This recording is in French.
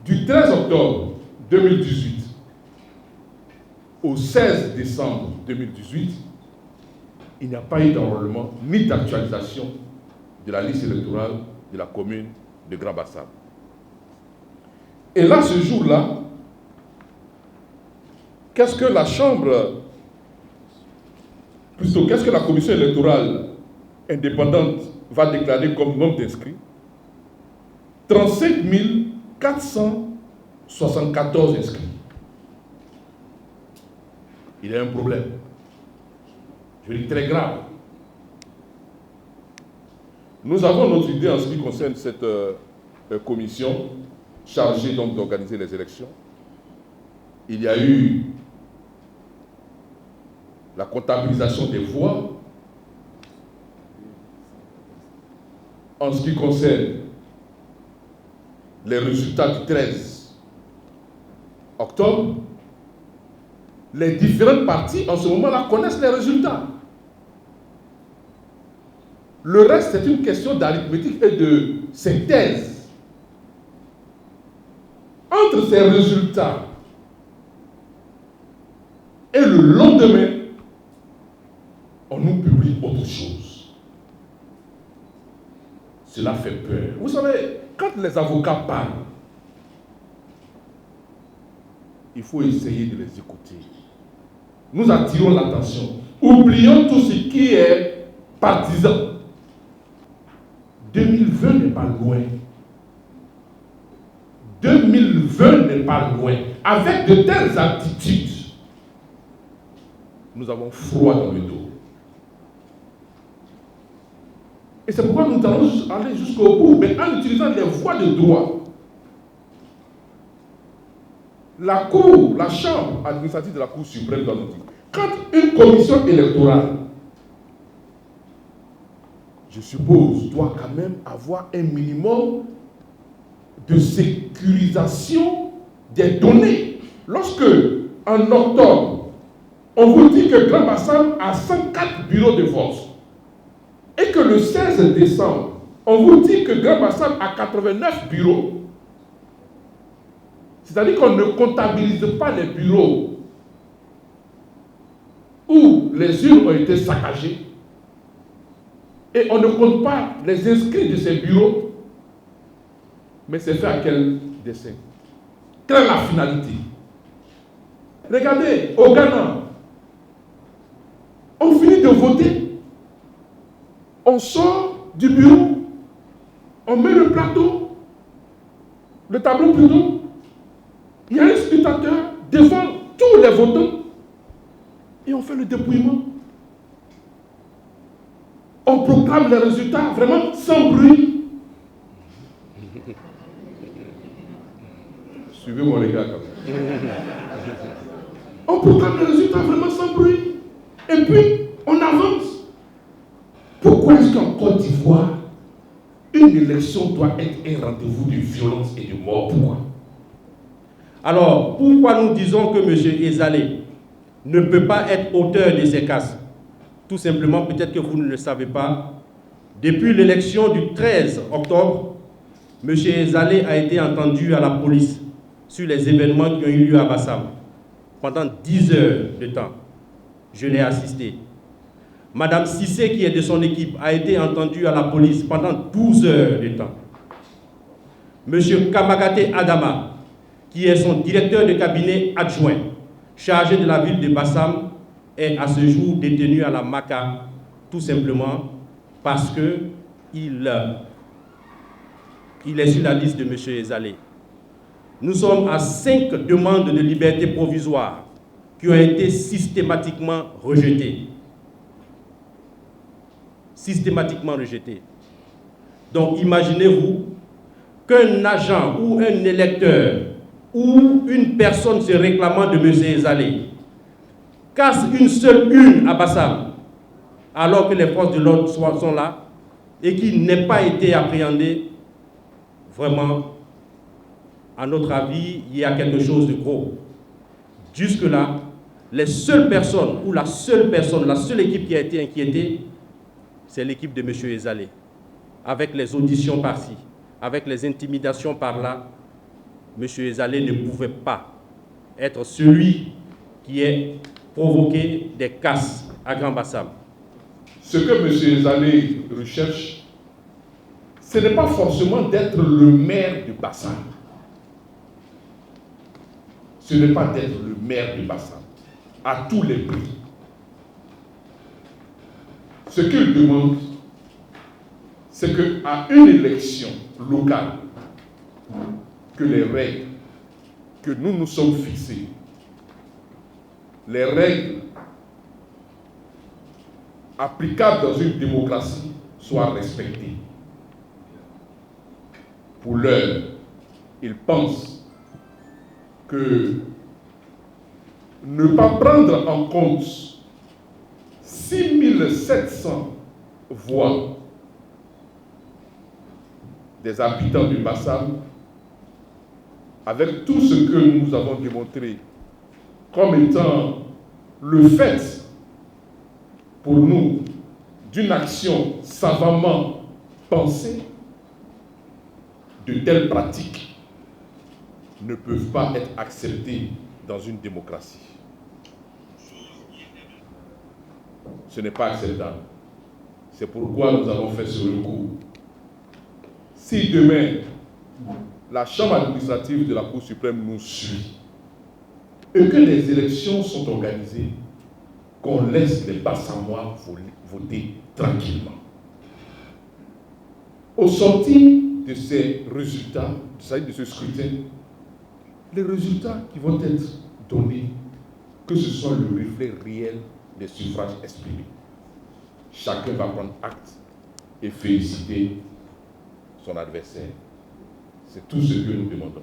Du 13 octobre 2018 au 16 décembre 2018, il n'y a pas eu d'enrôlement ni d'actualisation de la liste électorale de la commune de Grand-Bassam. Et là, ce jour-là, qu'est-ce que la qu'est-ce que la commission électorale indépendante va déclarer comme nombre d'inscrits? 35 474 inscrits. Il y a un problème. Je dis très grave. Nous avons notre idée en ce qui concerne cette commission chargée donc d'organiser les élections. Il y a eu la comptabilisation des voix. En ce qui concerne les résultats du 13 octobre, les différentes parties en ce moment-là connaissent les résultats. Le reste, c'est une question d'arithmétique et de synthèse. Entre ces résultats et le lendemain, on nous publie autre chose. Cela fait peur. Vous savez, quand les avocats parlent, il faut essayer de les écouter. Nous attirons l'attention. Oublions tout ce qui est partisan. 2020 n'est pas loin. 2020 n'est pas loin. Avec de telles attitudes, nous avons froid dans le dos. Et c'est pourquoi nous allons aller jusqu'au bout, mais en utilisant les voies de droit. La Cour, la Chambre administrative de la Cour suprême doit nous dire, quand une commission électorale, je suppose, doit quand même avoir un minimum de sécurisation des données. Lorsque, en octobre, on vous dit que Grand-Bassam a 104 bureaux de vote, et que le 16 décembre, on vous dit que Grand-Bassam a 89 bureaux, c'est-à-dire qu'on ne comptabilise pas les bureaux où les urnes ont été saccagées, et on ne compte pas les inscrits de ces bureaux, mais c'est fait à quel dessein? Quelle est la finalité? Regardez, au Ghana, on finit de voter, on sort du bureau, on met le plateau, le tableau plutôt, il y a un scrutateur devant tous les votants, et on fait le dépouillement. On proclame les résultats vraiment sans bruit. Suivez mon regard quand même. On proclame les résultats vraiment sans bruit. Et puis, on avance. Pourquoi est-ce qu'en Côte d'Ivoire, une élection doit être un rendez-vous de violence et de mort? Pourquoi? Alors, pourquoi nous disons que M. Ezalé ne peut pas être auteur de ces cas? Tout simplement, peut-être que vous ne le savez pas, depuis l'élection du 13 octobre, M. Ezalé a été entendu à la police sur les événements qui ont eu lieu à Bassam pendant 10 heures de temps. Je l'ai assisté. Madame Sissé, qui est de son équipe, a été entendue à la police pendant 12 heures de temps. M. Kamagate Adama, qui est son directeur de cabinet adjoint, chargé de la ville de Bassam, est à ce jour détenu à la MACA, tout simplement parce qu'il est sur la liste de M. Ezalé. Nous sommes à 5 demandes de liberté provisoire qui ont été systématiquement rejetées. Systématiquement rejetées. Donc imaginez-vous qu'un agent ou un électeur ou une personne se réclamant de M. Ezalé casse une seule urne à Bassam, alors que les forces de l'ordre sont là, et qu'il n'ait pas été appréhendé, vraiment, à notre avis, il y a quelque chose de gros. Jusque-là, les seules personnes, ou la seule équipe qui a été inquiétée, c'est l'équipe de M. Ezalé, avec les auditions par-ci, avec les intimidations par-là. M. Ezalé ne pouvait pas être celui qui ait provoqué des casses à Grand Bassam. Ce que M. Ezalé recherche, ce n'est pas forcément d'être le maire du Bassam. Ce n'est pas d'être le maire du Bassam, à tous les prix. Ce qu'il demande, c'est qu'à une élection locale, que les règles que nous nous sommes fixées, les règles applicables dans une démocratie soient respectées. Pour l'heure, ils pensent que ne pas prendre en compte 6700 voix des habitants du Bassam, avec tout ce que nous avons démontré comme étant le fait pour nous d'une action savamment pensée, de telles pratiques ne peuvent pas être acceptées dans une démocratie. Ce n'est pas acceptable. C'est pourquoi nous avons fait ce recours. Si demain, la Chambre administrative de la Cour suprême nous suit et que les élections sont organisées, qu'on laisse les Bassamois voter tranquillement. Au sortir de ces résultats, de ce scrutin, les résultats qui vont être donnés, que ce soit le reflet réel des suffrages exprimés. Chacun va prendre acte et féliciter son adversaire. C'est tout ce que nous demandons.